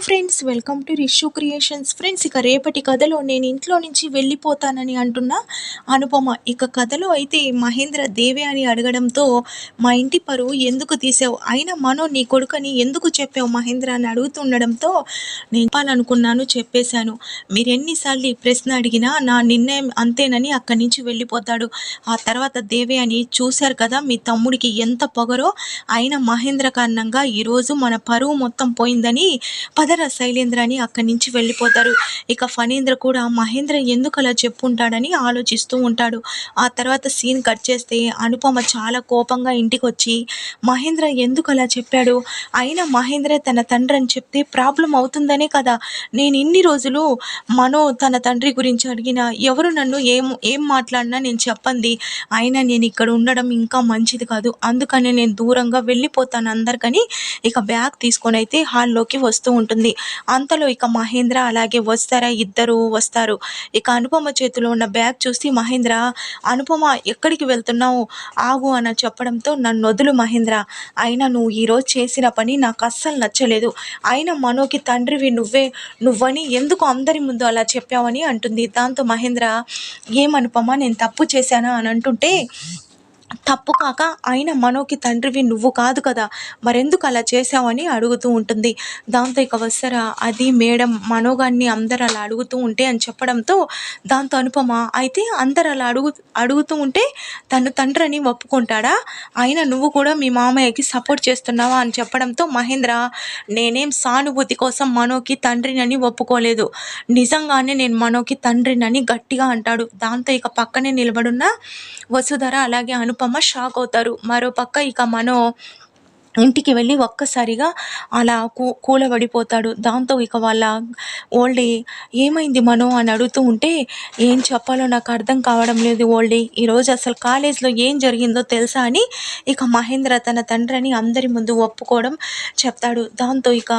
Friends, welcome to Rishu creations. Friends, ఇక రేపటి కథలో నేను ఇంట్లో నుంచి వెళ్ళిపోతానని అంటున్న అనుపమ. ఇక కథలో అయితే మహేంద్ర దేవే అని అడగడంతో, మా ఇంటి పరువు ఎందుకు తీసావు, అయినా మనో నీ కొడుకని ఎందుకు చెప్పావు మహేంద్ర అని అడుగుతుండడంతో, నేను చెప్పాలనుకున్నాను చెప్పేశాను, మీరు ఎన్నిసార్లు ఈ ప్రశ్న అడిగినా నా నిర్ణయం అంతేనని అక్కడి నుంచి వెళ్ళిపోతాడు. ఆ తర్వాత దేవే అని చూశారు కదా, మీ తమ్ముడికి ఎంత పొగరో, అయినా మహేంద్ర కారణంగా ఈరోజు మన పరువు మొత్తం పోయిందని పదర శైలేంద్ర అని అక్కడి నుంచి వెళ్ళిపోతారు. ఇక ఫణీంద్ర కూడా మహేంద్ర ఎందుకు అలా చెప్పుంటాడని ఆలోచిస్తూ ఉంటాడు. ఆ తర్వాత సీన్ కట్ చేస్తే అనుపమ చాలా కోపంగా ఇంటికి వచ్చి, మహేంద్ర ఎందుకు అలా చెప్పాడు, అయినా మహేంద్ర తన తండ్రి అని చెప్తే ప్రాబ్లం అవుతుందనే కదా నేను ఇన్ని రోజులు మనో తన తండ్రి గురించి అడిగినా, ఎవరు నన్ను ఏం మాట్లాడినా నేను చెప్పండి, అయినా నేను ఇక్కడ ఉండడం ఇంకా మంచిది కాదు, అందుకని నేను దూరంగా వెళ్ళిపోతాను అందరికని ఇక బ్యాగ్ తీసుకొని అయితే హాల్లోకి వస్తూ ఉంటుంది. అంతలో ఇక మహేంద్ర అలాగే వస్తారా, ఇద్దరు వస్తారు. ఇక అనుపమ చేతిలో ఉన్న బ్యాగ్ చూసి మహేంద్ర, అనుపమ ఎక్కడికి వెళ్తున్నావు, ఆగు అని చెప్పడంతో, నన్ను వదులు మహేంద్ర, అయినా నువ్వు ఈరోజు చేసిన పని నాకు అస్సలు నచ్చలేదు, అయినా మనోకి తండ్రివి నువ్వని ఎందుకు అందరి ముందు అలా చెప్పావని అంటుంది. దాంతో మహేంద్ర, ఏమనుపమ నేను తప్పు చేశానా అని అంటుంటే, తప్పు కాక అయినా మనోకి తండ్రివి నువ్వు కాదు కదా, మరెందుకు అలా చేసావని అడుగుతూ ఉంటుంది. దాంతో ఇక వస్తారా, అది మేడం మనోగాన్ని అందరు అలా అడుగుతూ ఉంటే అని చెప్పడంతో, దాంతో అనుపమ, అయితే అందరు అలా అడుగుతూ ఉంటే తను తండ్రి అని ఒప్పుకుంటాడా, అయినా నువ్వు కూడా మీ మామయ్యకి సపోర్ట్ చేస్తున్నావా అని చెప్పడంతో, మహేంద్ర, నేనేం సానుభూతి కోసం మనోకి తండ్రినని ఒప్పుకోలేదు, నిజంగానే నేను మనోకి తండ్రినని గట్టిగా అంటాడు. దాంతో ఇక పక్కనే నిలబడున్న వసుధర అలాగే అనుపమ షాక్ అవుతారు. మరోపక్క ఇక మనో ఇంటికి వెళ్ళి ఒక్కసారిగా అలా కూలబడిపోతాడు. దాంతో ఇక వాళ్ళ ఓల్డీ, ఏమైంది మనో అని అడుగుతూ ఉంటే, ఏం చెప్పాలో నాకు అర్థం కావడం లేదు ఓల్డీ, ఈరోజు అసలు కాలేజ్లో ఏం జరిగిందో తెలుసా అని ఇక మహేంద్ర తన తండ్రిని అందరి ముందు ఒప్పుకోవడం చెప్తాడు. దాంతో ఇక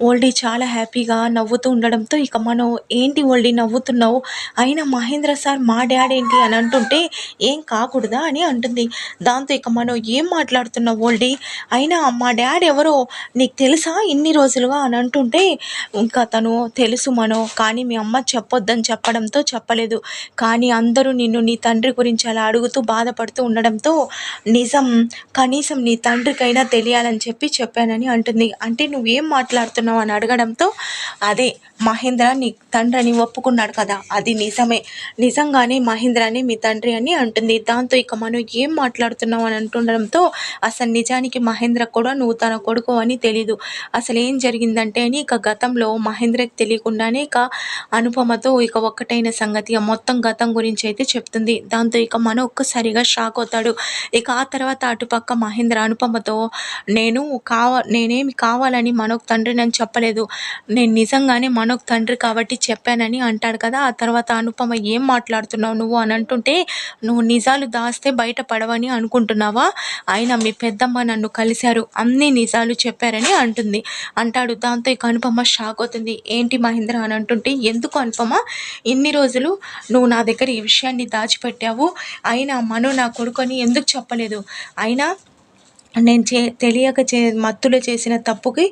ఓల్డీ చాలా హ్యాపీగా నవ్వుతూ ఉండడంతో, ఇక మనో, ఏంటి ఓల్డీ నవ్వుతున్నావు, అయినా మహేంద్ర సార్ మా డాడీ ఏంటి అని అంటుంటే, ఏం కాకూడదా అని అంటుంది. దాంతో ఇక మనో, ఏం మాట్లాడుతున్నావు ఓల్డీ, అయినా మా డాడీ ఎవరో నీకు తెలుసా ఇన్ని రోజులుగా అని అంటుంటే, ఇంకా తను తెలుసు మనో, కానీ మీ అమ్మ చెప్పొద్దని చెప్పడంతో చెప్పలేదు, కానీ అందరూ నిన్ను నీ తండ్రి గురించి అలా అడుగుతూ బాధపడుతూ ఉండడంతో, నిజం కనీసం నీ తండ్రికైనా తెలియాలని చెప్పానని అంటుంది. అంటే నువ్వేం మాట్లాడుతున్నావు అని అడగడంతో, అదే మహేంద్ర నీ తండ్రి అని ఒప్పుకున్నాడు కదా, అది నిజమే, నిజంగానే మహేంద్రని మీ తండ్రి అని అంటుంది. దాంతో ఇక మనం ఏం మాట్లాడుతున్నావు అని అంటుండడంతో, అసలు నిజానికి మహేంద్ర కూడా నువ్వు తన కొడుకు అని తెలీదు, అసలు ఏం జరిగిందంటే అని ఇక గతంలో మహేంద్రకి తెలియకుండానే ఇక అనుపమతో ఇక ఒక్కటైన సంగతి ఆ మొత్తం గతం గురించి అయితే చెప్తుంది. దాంతో ఇక మనం ఒక్కసారిగా షాక్ అవుతాడు. ఇక ఆ తర్వాత అటుపక్క మహేంద్ర అనుపమతో, నేనేమి కావాలని మనోక్ తండ్రిని అని చెప్పలేదు, నేను నిజంగానే మనోక్ తండ్రి కాబట్టి చెప్పానని అంటాడు కదా. ఆ తర్వాత అనుపమ, ఏం మాట్లాడుతున్నావు నువ్వు అని అంటుంటే, నువ్వు నిజాలు దాస్తే బయట పడవని అనుకుంటున్నావా, అయినా మీ పెద్దమ్మ నన్ను కలిశారు, అన్ని నిజాలు చెప్పారని అంటాడు. దాంతో ఇక అనుపమ షాక్ అవుతుంది. ఏంటి మహేంద్ర అని అంటుంటే, ఎందుకు అనుపమ ఇన్ని రోజులు నువ్వు నా దగ్గర ఈ విషయాన్ని దాచిపెట్టావు, అయినా మనో నా కొడుకుని ఎందుకు చెప్పలేదు, అయినా నేను తెలియక మత్తులో చేసిన తప్పుకి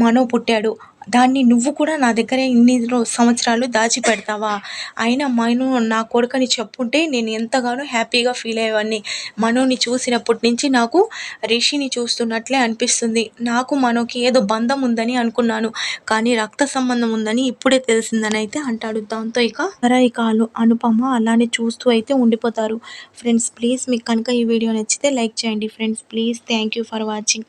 మనో పుట్టాడు, దాన్ని నువ్వు కూడా నా దగ్గర ఇన్ని సంవత్సరాలు దాచిపెడతావా, అయినా మనో నా కొడుకని చెప్పుంటే నేను ఎంతగానో హ్యాపీగా ఫీల్ అయ్యేవాడిని, మనోని చూసినప్పటి నుంచి నాకు రిషిని చూస్తున్నట్లే అనిపిస్తుంది, నాకు మనోకి ఏదో బంధం ఉందని అనుకున్నాను, కానీ రక్త సంబంధం ఉందని ఇప్పుడే తెలిసిందని అయితే అంటాడు. దాంతో ఇక అనుపమ అలానే చూస్తూ అయితే ఉండిపోతారు. ఫ్రెండ్స్, ప్లీజ్ మీకు కనుక ఈ వీడియో నచ్చితే లైక్ చేయండి. Friends, please, thank you for watching.